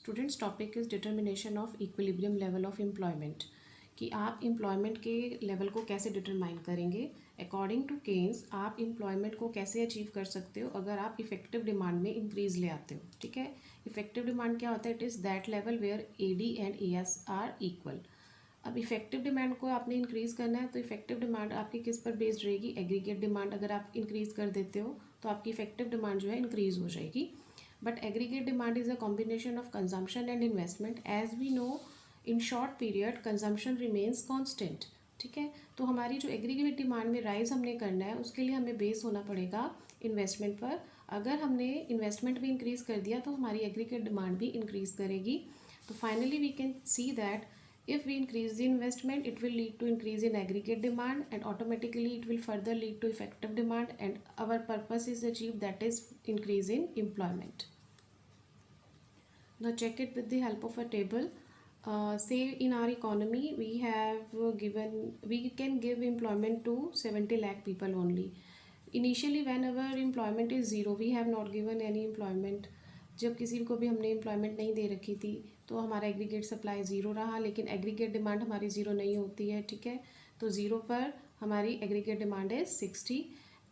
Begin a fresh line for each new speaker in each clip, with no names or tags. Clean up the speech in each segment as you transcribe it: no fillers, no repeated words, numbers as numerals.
Students topic is determination of equilibrium level of employment कि आप employment के level को कैसे डिटरमाइन करेंगे। अकॉर्डिंग टू केन्स आप एम्प्लॉयमेंट को कैसे अचीव कर सकते हो अगर आप इफेक्टिव डिमांड में इंक्रीज़ ले आते हो। ठीक है, इफेक्टिव डिमांड क्या होता है? It is that level where AD and AS are equal. अब इफेक्टिव डिमांड को आपने इंक्रीज़ करना है तो इफेक्टिव डिमांड आपकी किस पर बेस्ड रहेगी? एग्रीगेट डिमांड अगर आप इंक्रीज़ कर देते हो तो आपकी इफेक्टिव डिमांड जो है इंक्रीज़ हो जाएगी। But aggregate demand is a combination of consumption and investment. As we know, in short period consumption remains constant. ठीक है, तो हमारी जो एग्रीगेट डिमांड में राइज हमने करना है उसके लिए हमें बेस होना पड़ेगा इन्वेस्टमेंट पर। अगर हमने इन्वेस्टमेंट भी इंक्रीज़ कर दिया तो हमारी एग्रीगेट डिमांड भी इंक्रीज़ करेगी। तो finally we can see that if we increase the investment it will lead to increase in aggregate demand and automatically it will further lead to effective demand and our purpose is achieved, that is increase in employment. Now check it with the help of a table. Say in our economy we can give employment to 70 lakh people only. Initially whenever employment is zero we have not given any employment. जब किसी को भी हमने employment नहीं दे रखी थी तो हमारा एग्रीगेट सप्लाई ज़ीरो रहा, लेकिन एग्रीगेट डिमांड हमारी ज़ीरो नहीं होती है। ठीक है, तो ज़ीरो पर हमारी एग्रीगेट डिमांड है 60।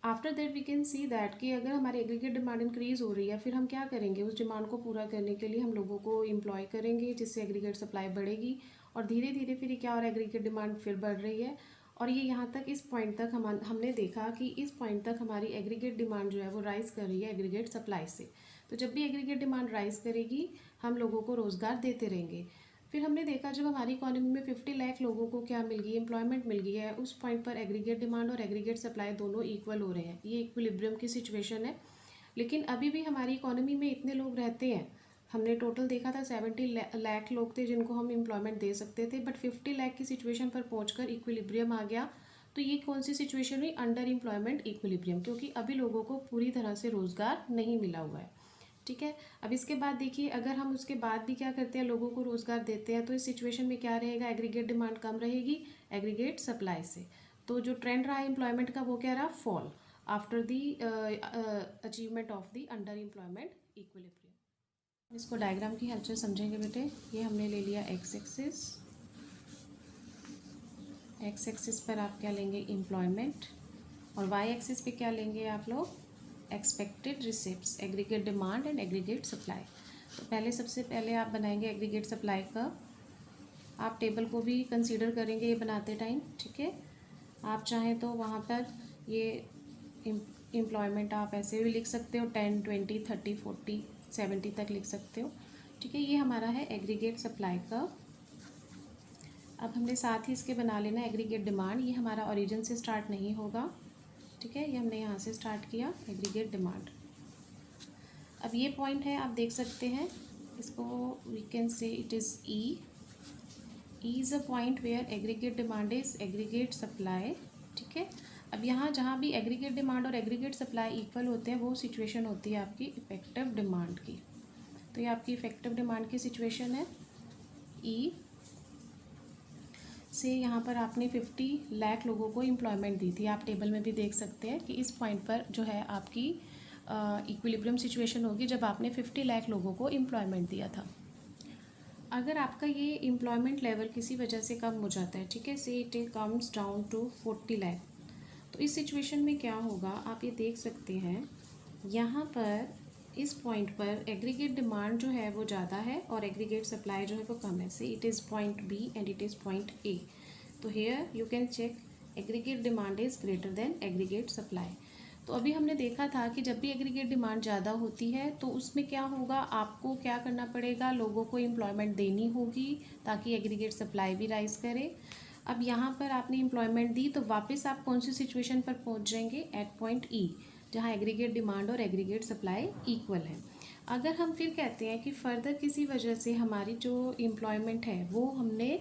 After that we can see that कि अगर हमारी एग्रीगेट डिमांड इंक्रीज़ हो रही है फिर हम क्या करेंगे? उस डिमांड को पूरा करने के लिए हम लोगों को एम्प्लॉय करेंगे जिससे एग्रीगेट सप्लाई बढ़ेगी और धीरे धीरे फिर क्या हो रहा है? एग्रीगेट डिमांड फिर बढ़ रही है और ये यहाँ तक इस पॉइंट तक हमने देखा कि इस पॉइंट तक हमारी एग्रीगेट डिमांड जो है वो राइज़ कर रही है एग्रीगेट सप्लाई से। तो जब भी एग्रीगेट डिमांड राइज़ करेगी हम लोगों को रोज़गार देते रहेंगे। फिर हमने देखा जब हमारी इकोनॉमी में 50 लाख लोगों को क्या मिल गई? एम्प्लॉयमेंट मिल गई है। उस पॉइंट पर एग्रीगेट डिमांड और एग्रीगेट सप्लाई दोनों इक्वल हो रहे हैं। ये इक्विलिब्रियम की सिचुएशन है। लेकिन अभी भी हमारी इकोनॉमी में इतने लोग रहते हैं, हमने टोटल देखा था 70 लाख लोग थे जिनको हम एम्प्लॉयमेंट दे सकते थे, बट 50 लाख की सिचुएशन पर पहुंचकर इक्विलिब्रियम आ गया। तो ये कौन सी सिचुएशन हुई? अंडर एम्प्लॉयमेंट इक्विलिब्रियम, क्योंकि अभी लोगों को पूरी तरह से रोज़गार नहीं मिला हुआ है। ठीक है, अब इसके बाद देखिए अगर हम उसके बाद भी क्या करते हैं? लोगों को रोज़गार देते हैं तो इस सिचुएशन में क्या रहेगा? एग्रीगेट डिमांड कम रहेगी एग्रीगेट सप्लाई से। तो जो ट्रेंड रहा एम्प्लॉयमेंट का वो क्या रहा? Fall after the achievement of the under employment equilibrium. इसको डायग्राम की हेल्प से समझेंगे बेटे। ये हमने ले लिया एक्स एक्सिस पर आप क्या लेंगे? एम्प्लॉयमेंट, और वाई एक्सिस पे क्या लेंगे आप लोग? Expected receipts, aggregate demand and aggregate supply. तो पहले सबसे पहले आप बनाएंगे एग्रीगेट सप्लाई का। आप टेबल को भी कंसीडर करेंगे ये बनाते टाइम। ठीक है, आप चाहें तो वहाँ पर ये एम्प्लॉयमेंट आप ऐसे भी लिख सकते हो, 10, 20, 30, 40, 70 तक लिख सकते हो। ठीक है, ये हमारा है एग्रीगेट सप्लाई का। अब हमने साथ ही इसके बना लेना एग्रीगेट डिमांड। ये हमारा ओरिजिन से स्टार्ट नहीं होगा। ठीक है, ये हमने यहाँ से स्टार्ट किया एग्रीगेट डिमांड। अब ये पॉइंट है, आप देख सकते हैं इसको, we can say it is E is a point where aggregate demand is aggregate supply. ठीक है, अब यहाँ जहाँ भी एग्रीगेट डिमांड और एग्रीगेट सप्लाई इक्वल होते हैं वो सिचुएशन होती है आपकी इफेक्टिव डिमांड की। तो ये आपकी इफेक्टिव डिमांड की सिचुएशन है। ई से यहाँ पर आपने 50 लाख लोगों को एम्प्लॉयमेंट दी थी। आप टेबल में भी देख सकते हैं कि इस पॉइंट पर जो है आपकी इक्विलिब्रियम सिचुएशन होगी जब आपने 50 लाख लोगों को एम्प्लॉयमेंट दिया था। अगर आपका ये एम्प्लॉयमेंट लेवल किसी वजह से कम हो जाता है, ठीक है, say it comes down to 40 lakh, तो इस सिचुएशन में क्या होगा? आप ये देख सकते हैं यहाँ पर इस पॉइंट पर एग्रीगेट डिमांड जो है वो ज़्यादा है और एग्रीगेट सप्लाई जो है वो कम है। Say it is point B and it is point A. तो here you can check aggregate demand is greater than aggregate supply. तो अभी हमने देखा था कि जब भी एग्रीगेट डिमांड ज़्यादा होती है तो उसमें क्या होगा? आपको क्या करना पड़ेगा? लोगों को एम्प्लॉयमेंट देनी होगी ताकि एग्रीगेट सप्लाई भी राइज करे। अब यहाँ पर आपने एम्प्लॉयमेंट दी तो वापस आप कौन सी सिचुएशन पर पहुँच जाएंगे? एट पॉइंट ई, जहाँ एग्रीगेट डिमांड और एग्रीगेट सप्लाई इक्वल है। अगर हम फिर कहते हैं कि फर्दर किसी वजह से हमारी जो एम्प्लॉयमेंट है वो हमने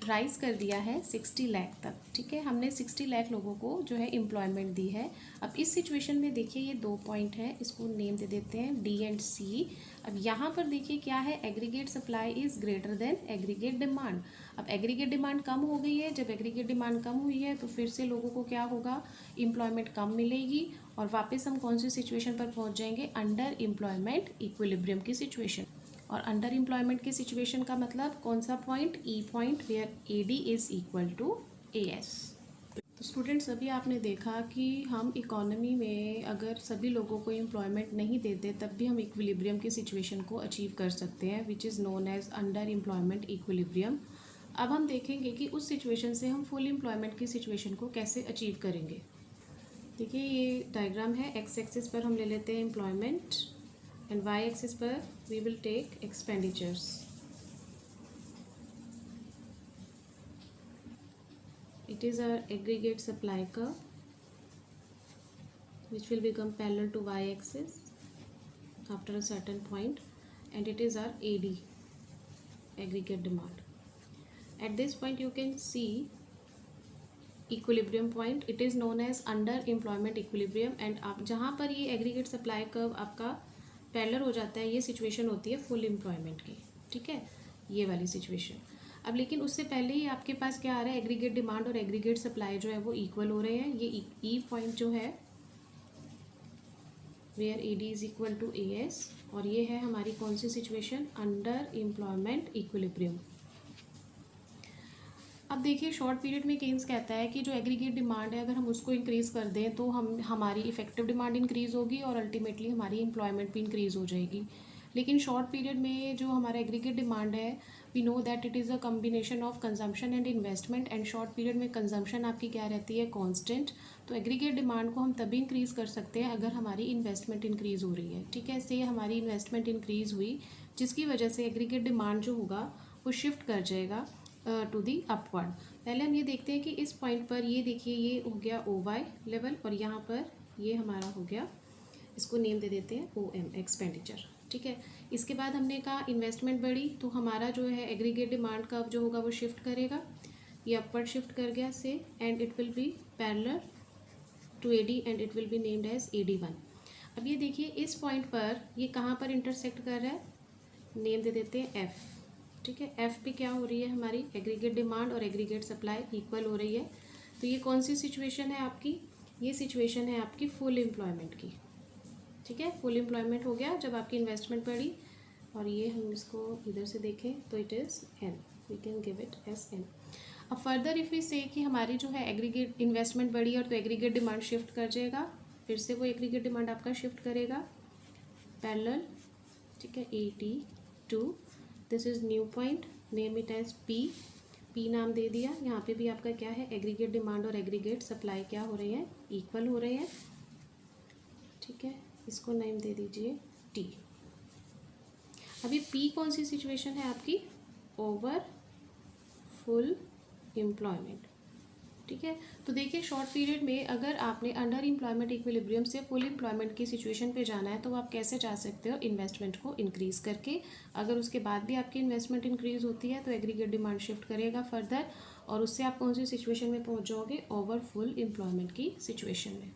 राइज़ कर दिया है 60 लाख तक। ठीक है, हमने 60 लाख लोगों को जो है एम्प्लॉयमेंट दी है। अब इस सिचुएशन में देखिए ये दो पॉइंट है, इसको नेम दे देते हैं डी एंड सी। अब यहाँ पर देखिए क्या है? Aggregate supply is greater than aggregate demand. अब एग्रीगेट डिमांड कम हो गई है, जब एग्रीगेट डिमांड कम हुई है तो फिर से लोगों को क्या होगा? एम्प्लॉयमेंट कम मिलेगी और वापस हम कौन सी सिचुएशन पर पहुँच जाएंगे? अंडर एम्प्लॉयमेंट इक्विलिब्रियम की सिचुएशन। और अंडर एम्प्लॉयमेंट की सिचुएशन का मतलब कौन सा point, E point, where AD is equal to AS। तो स्टूडेंट्स अभी आपने देखा कि हम इकोनॉमी में अगर सभी लोगों को एम्प्लॉयमेंट नहीं देते तब भी हम इक्विलिब्रियम की सिचुएशन को अचीव कर सकते हैं, which is known as under employment equilibrium. अब हम देखेंगे कि उस सिचुएशन से हम फुल एम्प्लॉयमेंट की सिचुएशन को कैसे अचीव करेंगे। देखिए ये डायग्राम है, एक्स एक्सिस पर हम ले लेते हैं एम्प्लॉयमेंट एंड वाई एक्सिस पर we will take expenditures. It is our aggregate supply curve which will become parallel to y-axis after a certain point, and it is our AD, aggregate demand. At this point you can see equilibrium point, it is known as under employment equilibrium, and आप जहाँ पर ये aggregate supply curve आपका parallel हो जाता है, ये situation होती है full employment की, ठीक है, ये वाली situation। अब लेकिन उससे पहले ही आपके पास क्या आ रहा है, एग्रीगेट डिमांड और एग्रीगेट सप्लाई जो है वो इक्वल हो रहे हैं। ये ई पॉइंट जो है where AD is equal to AS, और ये है हमारी कौन सी सिचुएशन, अंडर एम्प्लॉयमेंट इक्विलिब्रियम। अब देखिए शॉर्ट पीरियड में केन्स कहता है कि जो एग्रीगेट डिमांड है अगर हम उसको इंक्रीज़ कर दें तो हमारी इफेक्टिव डिमांड इंक्रीज़ होगी और अल्टीमेटली हमारी एम्प्लॉयमेंट भी इंक्रीज़ हो जाएगी। लेकिन शॉर्ट पीरियड में जो हमारा एग्रीगेट डिमांड है, we know that it is a combination of consumption and investment, and short period में कंजम्पशन आपकी क्या रहती है, कांस्टेंट। तो एग्रीगेट डिमांड को हम तभी इंक्रीज़ कर सकते हैं अगर हमारी इन्वेस्टमेंट इंक्रीज़ हो रही है, ठीक है। इससे हमारी इन्वेस्टमेंट इंक्रीज़ हुई जिसकी वजह से एग्रीगेट डिमांड जो होगा वो शिफ्ट कर जाएगा टू दी अपवर्ड। पहले हम ये देखते हैं कि इस पॉइंट पर ये देखिए ये हो गया OY लेवल, और यहाँ पर ये हमारा हो गया, इसको नेम दे देते हैं OM, एक्सपेंडिचर, ठीक है। इसके बाद हमने कहा इन्वेस्टमेंट बढ़ी तो हमारा जो है एग्रीगेट डिमांड का जो होगा वो शिफ्ट करेगा, ये अपवर्ड शिफ्ट कर गया से, and it will be parallel to AD and it will be named as AD1। अब ये देखिए इस पॉइंट पर ये कहाँ पर इंटरसेक्ट कर रहा है, नेम दे देते हैं F, ठीक है। F पे क्या हो रही है, हमारी एग्रीगेट डिमांड और एग्रीगेट सप्लाई इक्वल हो रही है। तो ये कौन सी सिचुएशन है आपकी, ये सिचुएशन है आपकी फुल एम्प्लॉयमेंट की, ठीक है। फुल एम्प्लॉयमेंट हो गया जब आपकी इन्वेस्टमेंट बढ़ी, और ये हम इसको इधर से देखें तो it is N, we can give it as N। अब फर्दर इफ़ वी से कि हमारी जो है एग्रीगेट इन्वेस्टमेंट बढ़ी और तो एग्रीगेट डिमांड शिफ्ट कर जाएगा, फिर से वो एग्रीगेट डिमांड आपका शिफ्ट करेगा पैरेलल, ठीक है, AD2। This is new point, name it as P नाम दे दिया। यहाँ पे भी आपका क्या है, एग्रीगेट डिमांड और एग्रीगेट सप्लाई क्या हो रहे हैं, इक्वल हो रहे हैं, ठीक है। इसको नेम दे दीजिए T। अभी P कौन सी सिचुएशन है आपकी, ओवर फुल एम्प्लॉयमेंट, ठीक है। तो देखिए शॉर्ट पीरियड में अगर आपने अंडर एम्प्लॉयमेंट इक्विलिब्रियम से फुल एम्प्लॉयमेंट की सिचुएशन पे जाना है तो आप कैसे जा सकते हो, इन्वेस्टमेंट को इंक्रीज़ करके। अगर उसके बाद भी आपकी इन्वेस्टमेंट इंक्रीज़ होती है तो एग्रीगेट डिमांड शिफ्ट करेगा फर्दर, और उससे आप कौन सी सिचुएशन में पहुंच जाओगे, ओवर फुल एम्प्लॉयमेंट की सिचुएशन में।